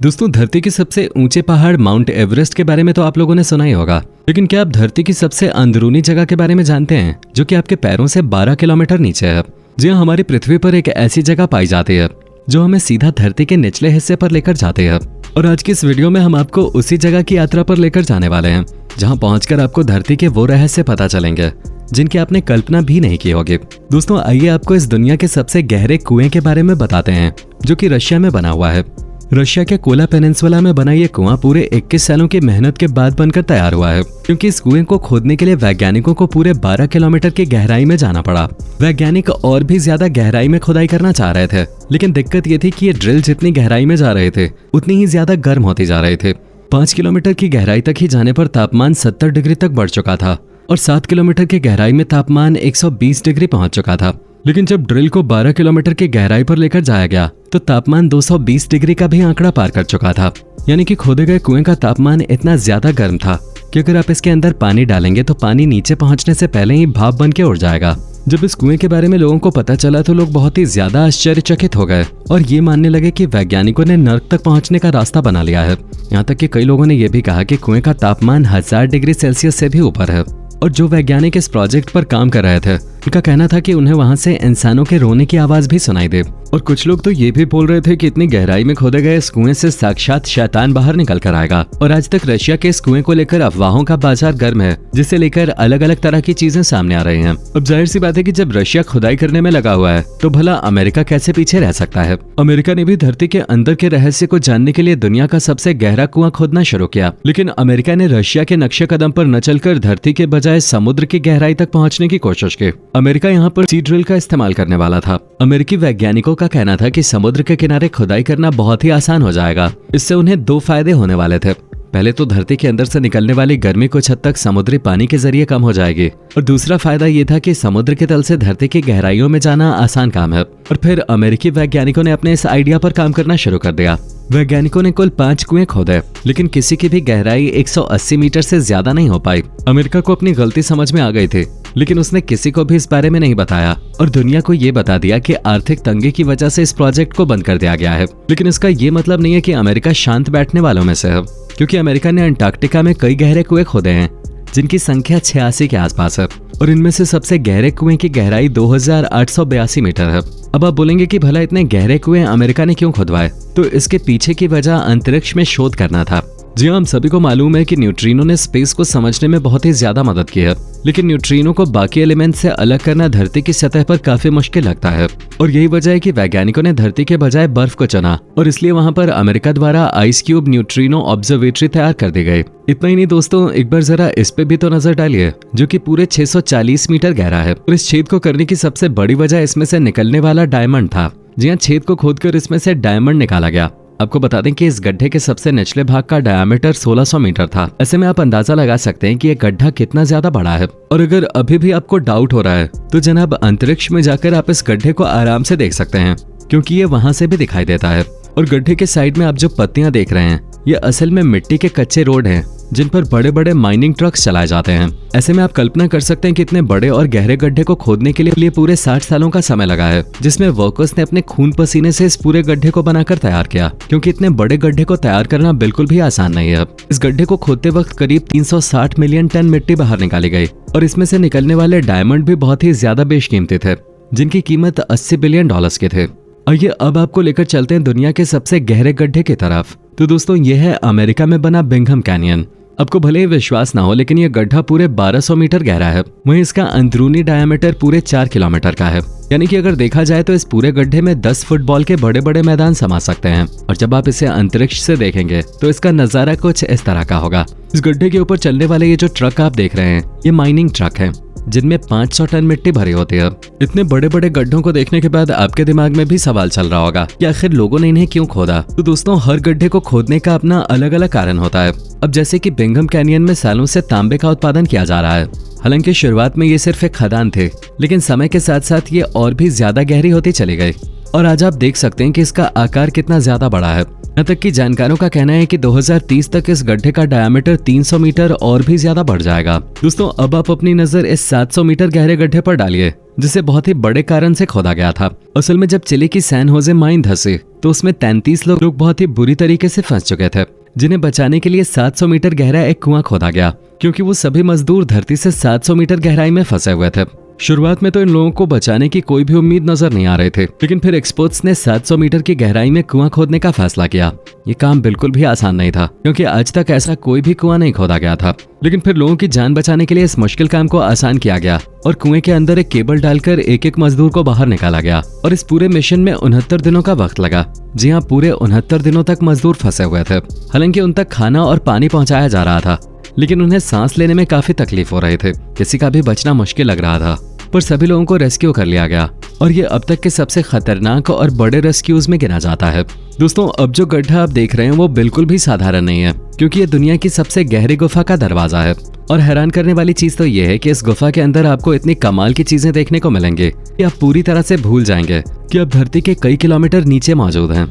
दोस्तों, धरती के सबसे ऊंचे पहाड़ माउंट एवरेस्ट के बारे में तो आप लोगों ने सुना ही होगा, लेकिन क्या आप धरती की सबसे अंदरूनी जगह के बारे में जानते हैं जो कि आपके पैरों से 12 किलोमीटर नीचे है। जी हाँ, हमारी पृथ्वी पर एक ऐसी जगह पाई जाती है जो हमें सीधा धरती के निचले हिस्से पर लेकर जाती है। और आज की इस वीडियो में हम आपको उसी जगह की यात्रा पर लेकर जाने वाले हैं जहाँ पहुंचकर आपको धरती के वो रहस्य पता चलेंगे जिनकी आपने कल्पना भी नहीं की होगी। दोस्तों, आइए आपको इस दुनिया के सबसे गहरे कुएं के बारे में बताते हैं जो कि रशिया में बना हुआ है। रशिया के कोला पेनिनसुला में बना ये कुआं पूरे 21 सालों की मेहनत के बाद बनकर तैयार हुआ है, क्योंकि इस कुएं को खोदने के लिए वैज्ञानिकों को पूरे 12 किलोमीटर की गहराई में जाना पड़ा। वैज्ञानिक और भी ज्यादा गहराई में खुदाई करना चाह रहे थे, लेकिन दिक्कत ये थी कि ये ड्रिल जितनी गहराई में जा रहे थे उतनी ही ज्यादा गर्म होती जा रहे थे। 5 किलोमीटर की गहराई तक ही जाने पर तापमान 70 डिग्री तक बढ़ चुका था और 7 किलोमीटर की गहराई में तापमान 120 डिग्री पहुंच चुका था। लेकिन जब ड्रिल को 12 किलोमीटर की गहराई पर लेकर जाया गया तो तापमान 220 डिग्री का भी आंकड़ा पार कर चुका था। यानी कि खोदे गए कुएं का तापमान इतना ज्यादा गर्म था कि अगर आप इसके अंदर पानी डालेंगे तो पानी नीचे पहुंचने से पहले ही भाप बन के उड़ जाएगा। जब इस कुएं के बारे में लोगों को पता चला तो लोग बहुत ही ज्यादा आश्चर्यचकित हो गए और ये मानने लगे कि वैज्ञानिकों ने नर्क तक पहुंचने का रास्ता बना लिया है। यहाँ तक कि कई लोगों ने यह भी कहा कि कुएं का तापमान 1000 डिग्री सेल्सियस से भी ऊपर है। और जो वैज्ञानिक इस प्रोजेक्ट पर काम कर रहे थे उनका कहना था कि उन्हें वहां से इंसानों के रोने की आवाज भी सुनाई दे। और कुछ लोग तो ये भी बोल रहे थे कि इतनी गहराई में खोदे गए इस कुएं से साक्षात शैतान बाहर निकल कर आएगा। और आज तक रशिया के इस कुएं को लेकर अफवाहों का बाजार गर्म है, जिसे लेकर अलग अलग तरह की चीजें सामने आ रही हैं। अब जाहिर सी बात है कि जब रशिया खुदाई करने में लगा हुआ है तो भला अमेरिका कैसे पीछे रह सकता है। अमेरिका ने भी धरती के अंदर के रहस्य को जानने के लिए दुनिया का सबसे गहरा कुआं खोदना शुरू किया, लेकिन अमेरिका ने रशिया के नक्शे कदम पर न चलकर धरती के बजाय समुद्र की गहराई तक पहुंचने की कोशिश की। अमेरिका यहाँ पर सी ड्रिल का इस्तेमाल करने वाला था। अमेरिकी वैज्ञानिकों का कहना था कि समुद्र के किनारे खुदाई करना बहुत ही आसान हो जाएगा। इससे उन्हें 2 फायदे होने वाले थे। पहले तो धरती के अंदर से निकलने वाली गर्मी कुछ हद तक समुद्री पानी के जरिए कम हो जाएगी, और दूसरा फायदा ये था कि समुद्र के तल से धरती की गहराइयों में जाना आसान काम है। और फिर अमेरिकी वैज्ञानिकों ने अपने इस आइडिया पर काम करना शुरू कर दिया। वैज्ञानिकों ने कुल 5 कुएं खोदे, लेकिन किसी की भी गहराई 180 मीटर से ज्यादा नहीं हो पाई। अमेरिका को अपनी गलती समझ में आ गई थी, लेकिन उसने किसी को भी इस बारे में नहीं बताया और दुनिया को ये बता दिया कि आर्थिक तंगी की वजह से इस प्रोजेक्ट को बंद कर दिया गया है। लेकिन इसका ये मतलब नहीं है कि अमेरिका शांत बैठने वालों में से है, क्योंकि अमेरिका ने अंटार्कटिका में कई गहरे कुएं खोदे हैं जिनकी संख्या 86 के आसपास है, और इनमें से सबसे गहरे कुएं की गहराई 2882 मीटर है। अब आप बोलेंगे कि भला इतने गहरे कुएं अमेरिका ने क्यों खुदवाए? तो इसके पीछे की वजह अंतरिक्ष में शोध करना था। जी हाँ, हम सभी को मालूम है कि न्यूट्रिनो ने स्पेस को समझने में बहुत ही ज्यादा मदद की है, लेकिन न्यूट्रिनो को बाकी एलिमेंट से अलग करना धरती की सतह पर काफी मुश्किल लगता है। और यही वजह है कि वैज्ञानिकों ने धरती के बजाय बर्फ को चुना, और इसलिए वहां पर अमेरिका द्वारा आइस क्यूब न्यूट्रिनो ऑब्जर्वेटरी तैयार कर दी गई। इतना ही नहीं दोस्तों, एक बार जरा इस पे भी तो नजर डालिए, जो कि पूरे 640 मीटर गहरा है। और इस छेद को करने की सबसे बड़ी वजह इसमें से निकलने वाला डायमंड था। जी हाँ, छेद को खोदकर इसमें से डायमंड निकाला गया। आपको बता दें कि इस गड्ढे के सबसे निचले भाग का डायमीटर 1600 मीटर था। ऐसे में आप अंदाजा लगा सकते हैं कि यह गड्ढा कितना ज्यादा बड़ा है। और अगर अभी भी आपको डाउट हो रहा है तो जनाब, अंतरिक्ष में जाकर आप इस गड्ढे को आराम से देख सकते हैं, क्योंकि ये वहां से भी दिखाई देता है। और गड्ढे के साइड में आप जो पत्तियां देख रहे हैं ये असल में मिट्टी के कच्चे रोड हैं जिन पर बड़े बड़े माइनिंग ट्रक्स चलाए जाते हैं। ऐसे में आप कल्पना कर सकते हैं कि इतने बड़े और गहरे गड्ढे को खोदने के लिए पूरे 60 सालों का समय लगा है, जिसमें वर्कर्स ने अपने खून पसीने से इस पूरे गड्ढे को बनाकर तैयार किया, क्योंकि इतने बड़े गड्ढे को तैयार करना बिल्कुल भी आसान नहीं है। इस गड्ढे को खोदते वक्त करीब 360 मिलियन टन मिट्टी बाहर निकाली गई, और इसमें से निकलने वाले डायमंड भी बहुत ही ज्यादा बेशकीमती थे, जिनकी कीमत $80 बिलियन के थे। आइए अब आपको लेकर चलते हैं दुनिया के सबसे गहरे गड्ढे की तरफ। तो दोस्तों, यह है अमेरिका में बना बिंघम कैनियन। आपको भले ही विश्वास ना हो, लेकिन यह गड्ढा पूरे 1200 मीटर गहरा है। वहीं इसका अंदरूनी डायमीटर पूरे 4 किलोमीटर का है। यानी कि अगर देखा जाए तो इस पूरे गड्ढे में 10 फुटबॉल के बड़े बड़े मैदान समा सकते हैं। और जब आप इसे अंतरिक्ष से देखेंगे तो इसका नजारा कुछ इस तरह का होगा। इस गड्ढे के ऊपर चलने वाले ये जो ट्रक आप देख रहे हैं ये माइनिंग ट्रक है, जिनमें 500 टन मिट्टी भरी होती है। इतने बड़े बड़े गड्ढों को देखने के बाद आपके दिमाग में भी सवाल चल रहा होगा कि आखिर लोगों ने इन्हें क्यों खोदा। तो दोस्तों, हर गड्ढे को खोदने का अपना अलग अलग कारण होता है। अब जैसे कि बिंघम कैनियन में सालों से तांबे का उत्पादन किया जा रहा है। हालांकि शुरुआत में ये सिर्फ एक खदान थे, लेकिन समय के साथ साथ ये और भी ज्यादा गहरी होती चली गई, और आज आप देख सकते हैं कि इसका आकार कितना ज्यादा बड़ा है। यहाँ तक कि जानकारों का कहना है कि 2030 तक इस गड्ढे का डायमीटर 300 मीटर और भी ज्यादा बढ़ जाएगा। दोस्तों, अब आप अपनी नजर इस 700 मीटर गहरे गड्ढे पर डालिए, जिसे बहुत ही बड़े कारण से खोदा गया था। असल में जब चिली की सैन होजे माइन धंसी तो उसमें 33 लोग बहुत ही बुरी तरीके से फंस चुके थे, जिन्हें बचाने के लिए 700 मीटर गहरा एक कुआं खोदा गया, क्योंकि वो सभी मजदूर धरती से 700 मीटर गहराई में फंसे हुए थे। शुरुआत में तो इन लोगों को बचाने की कोई भी उम्मीद नजर नहीं आ रही थी, लेकिन फिर एक्सपर्ट्स ने 700 मीटर की गहराई में कुआं खोदने का फैसला किया। ये काम बिल्कुल भी आसान नहीं था, क्योंकि आज तक ऐसा कोई भी कुआं नहीं खोदा गया था। लेकिन फिर लोगों की जान बचाने के लिए इस मुश्किल काम को आसान किया गया और कुएं के अंदर एक केबल डालकर एक एक मजदूर को बाहर निकाला गया। और इस पूरे मिशन में 69 दिनों का वक्त लगा। जी हाँ, पूरे 69 दिनों तक मजदूर फंसे हुए थे। हालांकि उन तक खाना और पानी पहुंचाया जा रहा था, लेकिन उन्हें सांस लेने में काफी तकलीफ हो रही थी। किसी का भी बचना मुश्किल लग रहा था, पर सभी लोगों को रेस्क्यू कर लिया गया और ये अब तक के सबसे खतरनाक और बड़े रेस्क्यूज में गिना जाता है। दोस्तों, अब जो गड्ढा आप देख रहे हैं वो बिल्कुल भी साधारण नहीं है, क्योंकि ये दुनिया की सबसे गहरी गुफा का दरवाजा है। और हैरान करने वाली चीज तो ये है कि इस गुफा के अंदर आपको इतनी कमाल की चीजें देखने को मिलेंगी कि आप पूरी तरह से भूल जाएंगे कि आप धरती के कई किलोमीटर नीचे मौजूद हैं।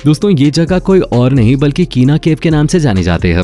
दोस्तों, ये जगह कोई और नहीं बल्कि कीना केव के नाम से जानी जाती है।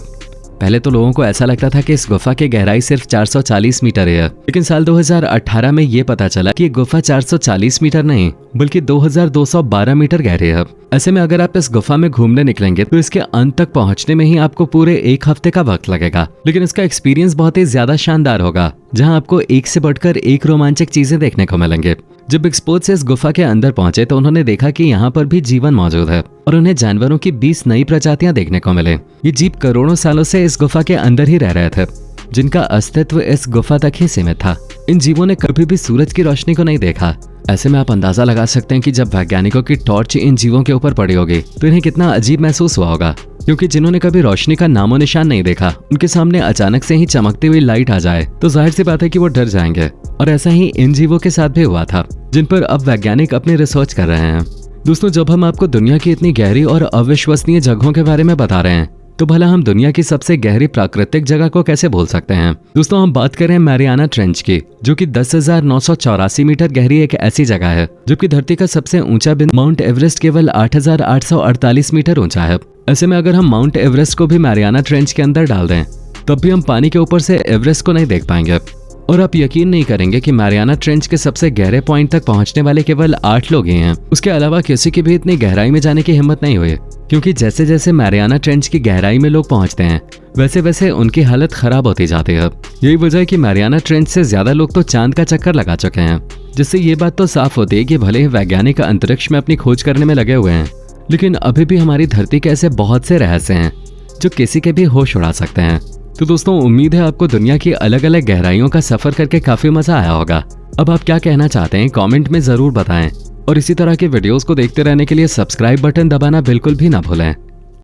पहले तो लोगों को ऐसा लगता था कि इस गुफा की गहराई सिर्फ 440 मीटर है, लेकिन साल 2018 में ये पता चला कि ये गुफा 440 मीटर नहीं बल्कि 2212 मीटर गहरी है। ऐसे में अगर आप इस गुफा में घूमने निकलेंगे तो इसके अंत तक पहुंचने में ही आपको पूरे एक हफ्ते का वक्त लगेगा, लेकिन इसका एक्सपीरियंस बहुत ही ज्यादा शानदार होगा, जहां आपको एक से बढ़कर एक रोमांचक चीजें देखने को मिलेंगे। जब एक्सपर्ट्स इस गुफा के अंदर पहुंचे तो उन्होंने देखा कि यहाँ पर भी जीवन मौजूद है और उन्हें जानवरों की 20 नई प्रजातियां देखने को मिले। ये जीव करोड़ों सालों से इस गुफा के अंदर ही रह रहे थे, जिनका अस्तित्व इस गुफा तक ही सीमित था। इन जीवों ने कभी भी सूरज की रोशनी को नहीं देखा। ऐसे में आप अंदाजा लगा सकते हैं कि जब वैज्ञानिकों की टॉर्च इन जीवों के ऊपर पड़ी होगी तो इन्हें कितना अजीब महसूस हुआ होगा, क्योंकि जिन्होंने कभी रोशनी का नामो निशान नहीं देखा, उनके सामने अचानक से ही चमकती हुई लाइट आ जाए तो जाहिर सी बात है कि वो डर जाएंगे। और ऐसा ही इन जीवों के साथ भी हुआ था, जिन पर अब वैज्ञानिक अपनी रिसर्च कर रहे हैं। दोस्तों, जब हम आपको दुनिया की इतनी गहरी और अविश्वसनीय जगहों के बारे में बता रहे हैं तो भला हम दुनिया की सबसे गहरी प्राकृतिक जगह को कैसे भूल सकते हैं। दोस्तों, हम बात करें मैरियाना ट्रेंच की, जो कि 10,984 मीटर गहरी एक ऐसी जगह है, जबकि धरती का सबसे ऊंचा बिंदु माउंट एवरेस्ट केवल 8,848 मीटर ऊंचा है। ऐसे में अगर हम माउंट एवरेस्ट को भी मैरियाना ट्रेंच के अंदर डाल दें तब भी हम पानी के ऊपर से एवरेस्ट को नहीं देख पाएंगे। और आप यकीन नहीं करेंगे कि मैरियाना ट्रेंच के सबसे गहरे पॉइंट तक पहुंचने वाले केवल 8 लोग ही हैं। उसके अलावा किसी की भी इतनी गहराई में जाने की हिम्मत नहीं हुई, क्योंकि जैसे जैसे मैरियाना ट्रेंच की गहराई में लोग पहुंचते हैं वैसे वैसे उनकी हालत खराब होती जाती है। यही वजह है कि मैरियाना ट्रेंच से ज्यादा लोग तो चांद का चक्कर लगा चुके हैं, जिससे ये बात तो साफ होती है कि भले ही वैज्ञानिक अंतरिक्ष में अपनी खोज करने में लगे हुए हैं, लेकिन अभी भी हमारी धरती के ऐसे बहुत से रहस्य हैं जो किसी के भी होश उड़ा सकते हैं। तो दोस्तों, उम्मीद है आपको दुनिया की अलग अलग गहराइयों का सफर करके काफी मजा आया होगा। अब आप क्या कहना चाहते हैं कमेंट में जरूर बताएं, और इसी तरह के वीडियोस को देखते रहने के लिए सब्सक्राइब बटन दबाना बिल्कुल भी ना भूलें।